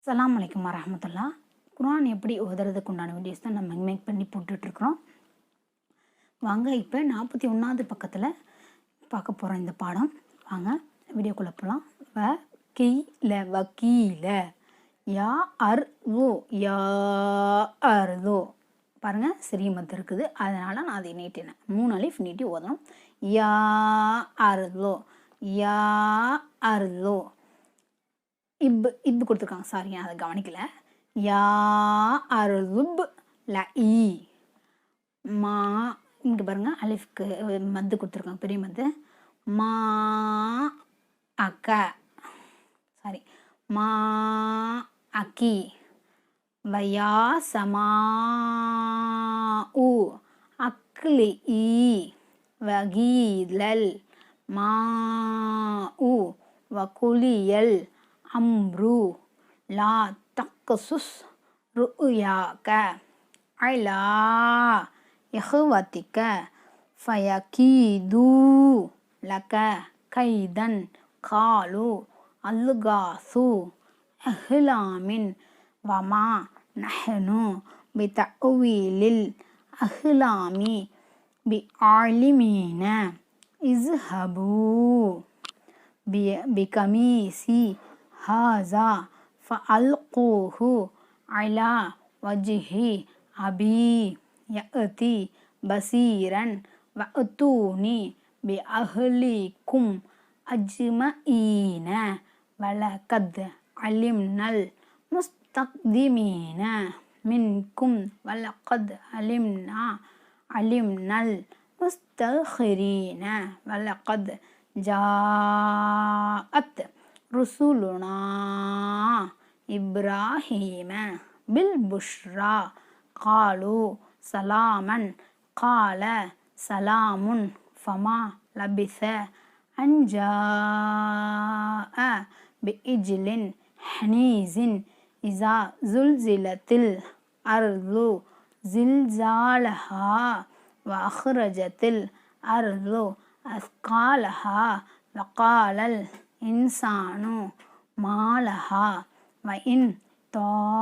அஸ்ஸலாமு அலைக்கும் வரஹ்மத்துல்லாஹ். குர்ஆன் எப்படி ஓதுறதுக்கு உண்டான வீடியோஸ் தான் நம்ம மேக் பண்ணி போட்டுட்ருக்குறோம். வாங்க இப்போ 41வது பக்கத்தில் பார்க்க போகிறோம் இந்த பாடம். வாங்க வீடியோக்குள்ளே போகலாம். வக்கீல யா அர் ஓ யா அர்தோ பாருங்கள், சிறிய மத்து இருக்குது, அதனால் நான் அதை நீட்டினேன். 3 அலிஃப் நீட்டி ஓதணும். யா அர்தோ யா அர்தோ. இப்பு கொடுத்துருக்காங்க, சாரி அதை கவனிக்கல. யா அர்துப் ல ஈ மா, இங்கே பாருங்கள் அலிஃப்க்கு மத்து கொடுத்துருக்காங்க, பெரிய மத்து. மா அக்க, சாரி மா அக்கி. வயா சமா உ அக்லி ஈ வகீலல் மா உ வகுலியல் அம்ரு லா தக்சுஸ் ருயாக்க அலா இஹ்வதிக்க ஃபயகீது லக கைதன் காலு அல்காசு அஹ்லாமின் வமா நஹ்னு பிதஅவீலில் அஹ்லாமி பிஆலிமீன இஸ்ஹபு பிகமீசி ஹாஸா ஃபஅல்கூஹு அலா வஜ்ஹி அபி யஅதி பசீரன் வஅத்தூனி பிஅஹ்லிக்கும் அஜ்மஈன வலகத் அலிம்னல் முஸ்தக்திமீன மின்கும் வலகத் அலிம்னல் முஸ்தக்ஹிரீன வலகத் ஜாஅத் ருசுலுனா இப்ராஹீம பில் புஷ்ரா காலு சலாமன் கால சலாமுன் ஃபமா லபிஸ அன்ஜாஅ பிஇஜ்லின் ஹனீஸின் இஸா ஜுல்சிலத்தில் அர்து ஜில்சாலஹா வ அஹ்ரஜத்தில் அர்து அஸ்காலஹா வகாலல் இன்சானு மாலஹா வ இன் தாஇஃபதானி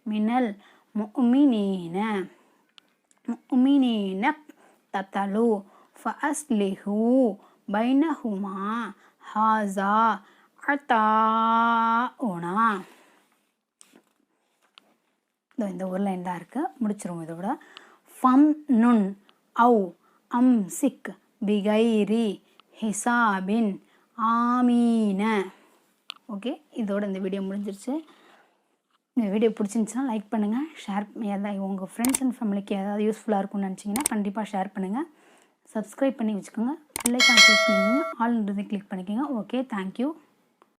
மினல் முஃமினீன தத்தலு ஃபஅஸ்லிஹு பைனஹுமா ஹாஸா அதாஉனா. இந்த ஒரு லைன் தான் இருக்குது, முடிச்சிருவோம் இதோட. ஃபம் நுன் அவு அம்சிக் பிகைரி ஹிசாபின் ஆமீன. ஓகே, இதோட இந்த வீடியோ முடிஞ்சிருச்சு. இந்த வீடியோ பிடிச்சிருந்துச்சுன்னா லைக் பண்ணுங்கள், ஷேர். ஏதாவது உங்கள் ஃப்ரெண்ட்ஸ் அண்ட் ஃபேமிலிக்கு ஏதாவது யூஸ்ஃபுல்லாக இருக்கும்னு நினச்சிங்கன்னா கண்டிப்பாக ஷேர் பண்ணுங்கள். சப்ஸ்கிரைப் பண்ணி வச்சுக்கோங்க. பெல் ஐகான் கிளிக் பண்ணிக்கோங்க, ஆல்ன்றதை கிளிக் பண்ணிக்கோங்க. Okay, thank you.